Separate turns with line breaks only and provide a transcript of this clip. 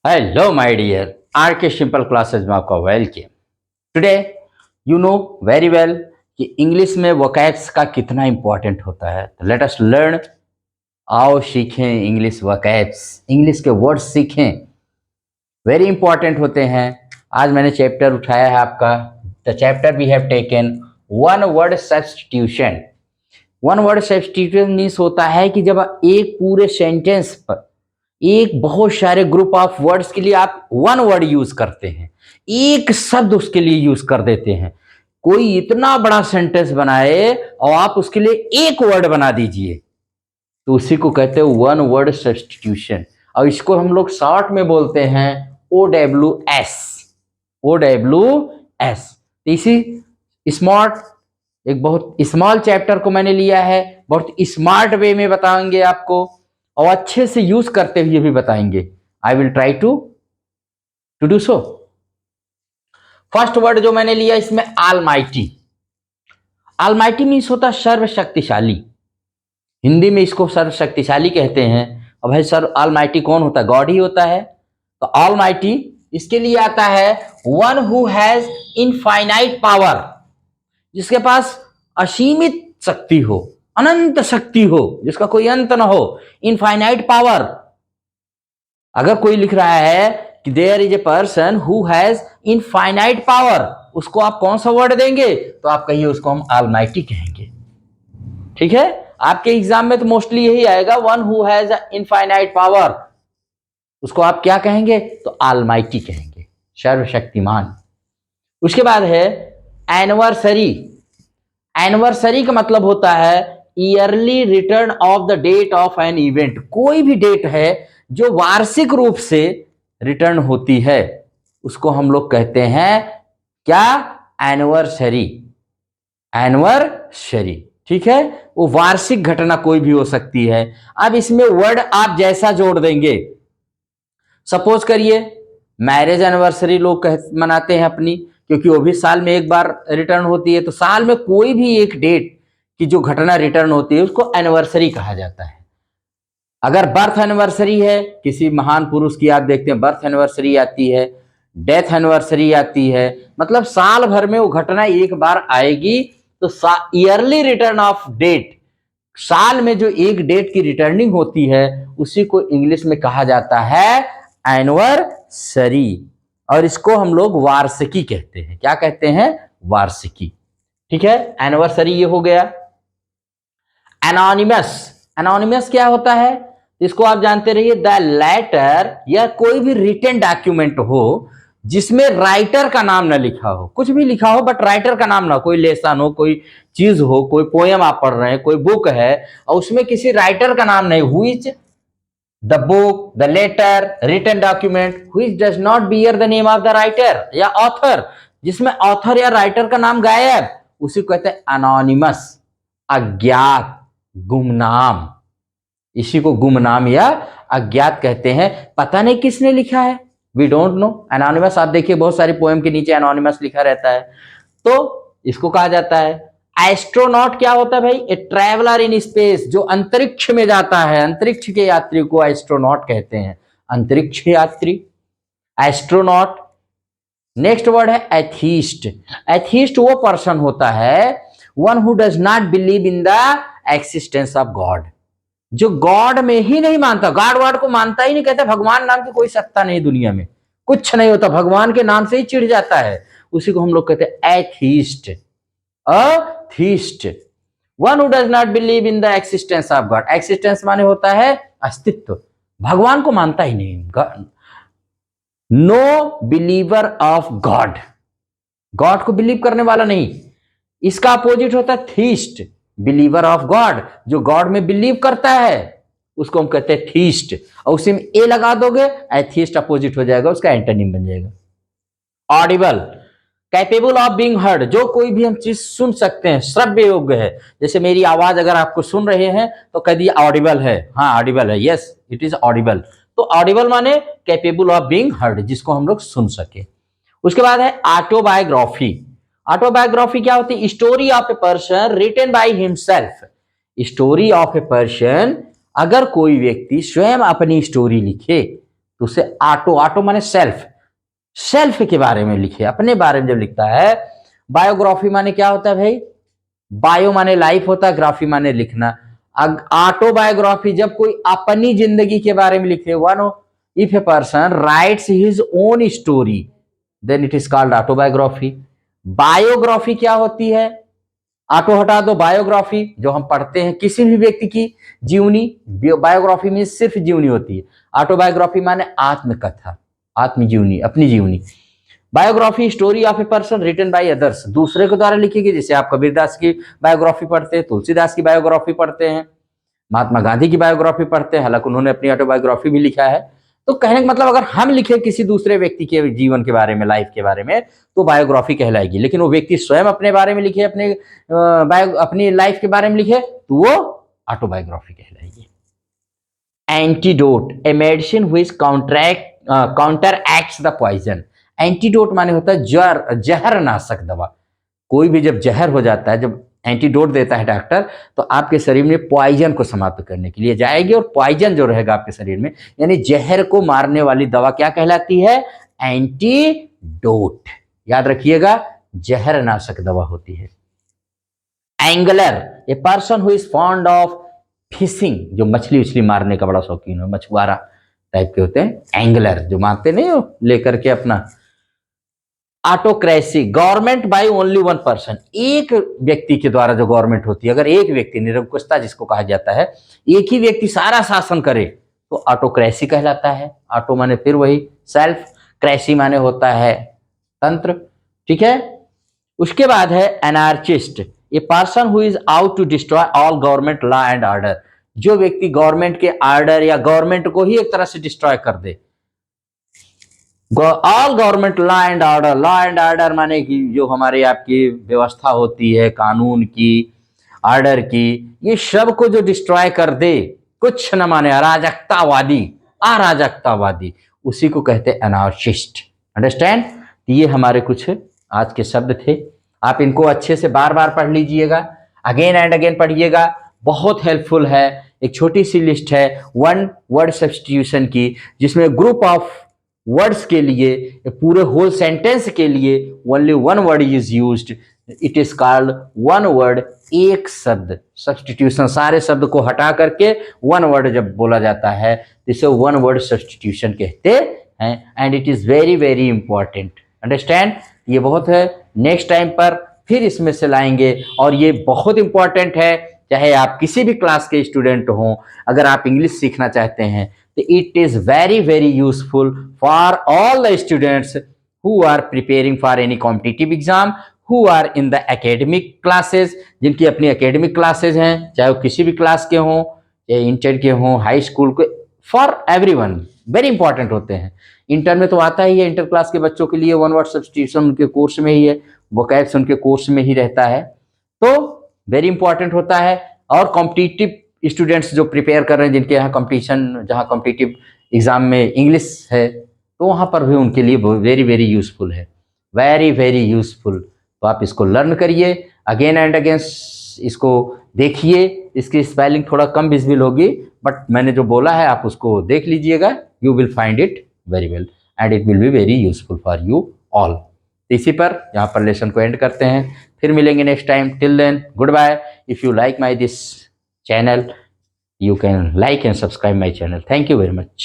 Hello my dear R K simple classes में आपका welcome. Today you know very well कि English में vocabs का कितना इंपॉर्टेंट होता है। Let us learn. आओ सीखें इंग्लिश वोकैब्स, इंग्लिश के वर्ड्स सीखें, वेरी इंपॉर्टेंट होते हैं। आज मैंने चैप्टर उठाया है आपका, the chapter we have taken one word substitution. One word substitution means होता है कि जब एक पूरे सेंटेंस पर एक बहुत सारे ग्रुप ऑफ वर्ड्स के लिए आप वन वर्ड यूज करते हैं, एक शब्द उसके लिए यूज कर देते हैं। कोई इतना बड़ा सेंटेंस बनाए और आप उसके लिए एक वर्ड बना दीजिए, तो उसी को कहते हैं वन वर्ड सब्स्टिट्यूशन। और इसको हम लोग शॉर्ट में बोलते हैं OWS। OWS। इसी स्मार्ट, एक बहुत स्मॉल चैप्टर को मैंने लिया है, बहुत स्मार्ट वे में बताएंगे आपको और अच्छे से यूज करते हुए भी बताएंगे। I will try to do so. First word जो मैंने लिया इसमें ऑलमाइटी। ऑलमाइटी मीन्स होता है सर्वशक्तिशाली। हिंदी में इसको सर्वशक्तिशाली कहते हैं। और भाई सर ऑलमाइटी कौन होता है? गॉड ही होता है। तो ऑलमाइटी इसके लिए आता है one who has infinite power, जिसके पास असीमित शक्ति हो, अनंत शक्ति हो, जिसका कोई अंत ना हो। Infinite power. अगर कोई लिख रहा है कि there is a person who has infinite power, उसको आप कौन सा वर्ड देंगे? तो आप कहिए उसको हम ऑलमाइटी कहेंगे। ठीक है, आपके एग्जाम में तो मोस्टली यही आएगा, one who has infinite power, उसको आप क्या कहेंगे? तो ऑलमाइटी कहेंगे, सर्वशक्तिमान। उसके बाद है एनिवर्सरी। एनिवर्सरी का मतलब होता है yearly return of the date of an event. कोई भी डेट है जो वार्षिक रूप से रिटर्न होती है, उसको हम लोग कहते हैं क्या? एनिवर्सरी। एनिवर्सरी, ठीक है, वो वार्षिक घटना कोई भी हो सकती है। अब इसमें वर्ड आप जैसा जोड़ देंगे, सपोज करिए मैरिज एनिवर्सरी लोग मनाते हैं अपनी, क्योंकि वो भी साल में एक बार रिटर्न होती है। तो साल में कोई भी एक डेट की जो घटना रिटर्न होती है उसको एनिवर्सरी कहा जाता है। अगर बर्थ एनिवर्सरी है किसी महान पुरुष की, आप देखते हैं बर्थ एनिवर्सरी आती है, डेथ एनिवर्सरी आती है, मतलब साल भर में वो घटना एक बार आएगी। तो ईयरली रिटर्न ऑफ डेट, साल में जो एक डेट की रिटर्निंग होती है उसी को इंग्लिश में कहा जाता है एनिवर्सरी। और इसको हम लोग वार्षिकी कहते हैं। क्या कहते हैं? वार्षिकी। ठीक है, एनिवर्सरी ये हो गया। एनोनिमस। एनोनिमस क्या होता है? इसको आप जानते रहिए, द लेटर या कोई भी रिटन डॉक्यूमेंट हो जिसमें राइटर का नाम ना लिखा हो, कुछ भी लिखा हो बट राइटर का नाम ना, कोई लेसन हो, कोई चीज हो, कोई पोयम आप पढ़ रहे हैं, कोई बुक है और उसमें किसी राइटर का नाम नहीं, which the book, the letter, written document which does not bear the name of the writer या ऑथर, जिसमें ऑथर या राइटर का नाम गायब, उसी को कहते हैं एनोनिमस, अज्ञात, गुमनाम। इसी को गुमनाम या अज्ञात कहते हैं। पता नहीं किसने लिखा है, वी डोंट नो। एनोनिमस आप देखिए बहुत सारी पोएम के नीचे एनोनिमस लिखा रहता है, तो इसको कहा जाता है। एस्ट्रोनॉट क्या होता है भाई? ए ट्रैवलर इन स्पेस, जो अंतरिक्ष में जाता है, अंतरिक्ष के यात्री को एस्ट्रोनॉट कहते हैं, अंतरिक्ष यात्री, एस्ट्रोनॉट। नेक्स्ट वर्ड है एथीस्ट। एथीस्ट वो पर्सन होता है one who does not believe in the existence of God, जो गॉड में ही नहीं मानता, गॉड वर्ड को मानता ही नहीं, कहता भगवान नाम की कोई सत्ता नहीं दुनिया में, कुछ नहीं होता, भगवान के नाम से ही चिढ़ जाता है, उसी को हम लोग कहते हैं atheist. Atheist, one who does not believe in the existence of God. Existence माने होता है अस्तित्व, भगवान को मानता ही नहीं। No believer of God, God को बिलीव करने वाला नहीं। इसका अपोजिट होता है थीस्ट, बिलीवर ऑफ गॉड, जो गॉड में बिलीव करता है उसको हम कहते हैं थीस्ट। और उसी में ए लगा दोगे, एथीस्ट अपोजिट हो जाएगा, उसका एंटोनिम बन जाएगा। Audible, capable of being heard, जो कोई भी हम चीज सुन सकते हैं, श्रव्य योग्य है। जैसे मेरी आवाज अगर आपको सुन रहे हैं तो कह दिए ऑडिबल है, हाँ ऑडिबल है, यस इट इज ऑडिबल। तो ऑडिबल माने कैपेबल ऑफ बीइंग हर्ड, जिसको हम लोग सुन सके। उसके बाद है ऑटोबायोग्राफी। ऑटोबायोग्राफी क्या होती है? Story of a person written by himself. Story of a person, अगर कोई व्यक्ति स्वयं अपनी स्टोरी लिखे तो उसे ऑटो, ऑटो माने सेल्फ, सेल्फ के बारे में लिखे, अपने बारे में जब लिखता है। बायोग्राफी माने क्या होता है भाई, बायो माने लाइफ होता है, ग्राफी माने लिखना। ऑटोबायोग्राफी जब कोई अपनी जिंदगी के बारे में लिखे, one if a person writes his own story then it is called autobiography. Biography क्या होती है, ऑटो हटा दो, बायोग्राफी जो हम पढ़ते हैं किसी भी व्यक्ति की जीवनी, बायोग्राफी में सिर्फ जीवनी होती है। ऑटोबायोग्राफी माने आत्मकथा, आत्मजीवनी, अपनी जीवनी। Biography story of a person written by others, दूसरे के द्वारा लिखी गई। जैसे आप कबीरदास की बायोग्राफी पढ़ते हैं, तुलसीदास की बायोग्राफी पढ़ते हैं, महात्मा गांधी की बायोग्राफी पढ़ते हैं, हालांकि उन्होंने अपनी ऑटोबायोग्राफी भी लिखा है। तो कहने का मतलब अगर हम लिखे किसी दूसरे व्यक्ति के जीवन के बारे में, लाइफ के बारे में, तो बायोग्राफी कहलाएगी। लेकिन वो व्यक्ति स्वयं अपने बारे में लिखे, अपनी लाइफ के बारे में लिखे, तो वो ऑटोबायोग्राफी कहलाएगी। Antidote, a medicine which counteracts the poison. Antidote माने होता है जहर नाशक दवा। कोई भी जब जहर हो जाता है, जब एंटीडोट देता है डॉक्टर, तो आपके शरीर में पॉइजन को समाप्त करने के लिए जाएगी, और पॉइजन जो रहेगा आपके शरीर में, यानी जहर को मारने वाली दवा क्या कहलाती है, एंटीडोट। याद रखिएगा, जहर नाशक दवा होती है। Angler, a person who is fond of fishing, जो मछली उछली मारने का बड़ा शौकीन हो, मछुआरा टाइप के होते हैं, एंगलर जो मारते नहीं हो लेकर के अपना। Autocracy, government by only one person, एक व्यक्ति के द्वारा जो गवर्नमेंट होती है, अगर एक व्यक्ति, निरंकुशता जिसको कहा जाता है, एक ही व्यक्ति सारा शासन करे, तो ऑटोक्रेसी कहलाता है। ऑटो माने फिर वही सेल्फ, क्रेसी माने होता है तंत्र, ठीक है। उसके बाद है anarchist, a person who is out to destroy all government law and order, जो व्यक्ति गवर्नमेंट के ऑर्डर या गवर्नमेंट को ही एक तरह से डिस्ट्रॉय कर दे। All government law and order, law and order माने कि जो हमारे आपकी व्यवस्था होती है, कानून की, ऑर्डर की, ये सब को जो डिस्ट्रॉय कर दे, कुछ न माने, अराजकतावादी, अराजकतावादी, उसी को कहते हैं एनार्चिस्ट। अंडरस्टैंड। ये हमारे कुछ आज के शब्द थे। आप इनको अच्छे से बार बार पढ़ लीजिएगा, अगेन एंड अगेन पढ़िएगा, बहुत हेल्पफुल है। एक छोटी सी लिस्ट है वन वर्ड सब्स्टिट्यूशन की, जिसमें ग्रुप ऑफ वर्ड्स के लिए, पूरे होल सेंटेंस के लिए only one word is used, it is called one word, एक शब्द सब्स्टिट्यूशन। सारे शब्द को हटा करके वन वर्ड जब बोला जाता है, इसे वन वर्ड सब्स्टिट्यूशन कहते हैं, and it is very very important. Understand. ये बहुत है, नेक्स्ट टाइम पर फिर इसमें से लाएंगे, और ये बहुत इंपॉर्टेंट है, चाहे आप किसी भी क्लास के स्टूडेंट हों, अगर आप इंग्लिश सीखना चाहते हैं तो it is very very useful for all the students who are preparing for any competitive exam, who are in the academic classes, जिनकी अपनी एकेडमिक क्लासेज हैं, चाहे वो किसी भी क्लास के हों, चाहे इंटर के हों, हाई स्कूल के, फॉर एवरीवन वेरी इंपॉर्टेंट होते हैं। इंटर में तो आता ही है, इंटर क्लास के बच्चों के लिए वन वर्ड सब्स्टिट्यूशन उनके कोर्स में ही है, वोकैब्स उनके कोर्स में ही रहता है, तो वेरी इंपॉर्टेंट होता है। और कॉम्पिटिटिव स्टूडेंट्स जो प्रिपेयर कर रहे हैं, जिनके यहाँ कंपटीशन, जहाँ कॉम्पिटिटिव एग्जाम में इंग्लिश है, तो वहाँ पर भी उनके लिए वेरी वेरी यूजफुल है, वेरी वेरी यूजफुल। तो आप इसको लर्न करिए, अगेन एंड अगेन इसको देखिए। इसकी स्पेलिंग थोड़ा कम विजिबल होगी, बट मैंने जो बोला है आप उसको देख लीजिएगा, you will find it very well and it will be very useful for you all. इसी पर यहाँ पर लेसन को एंड करते हैं, फिर मिलेंगे next time. Till then good bye. If you like my this channel, you can like and subscribe my channel. Thank you very much.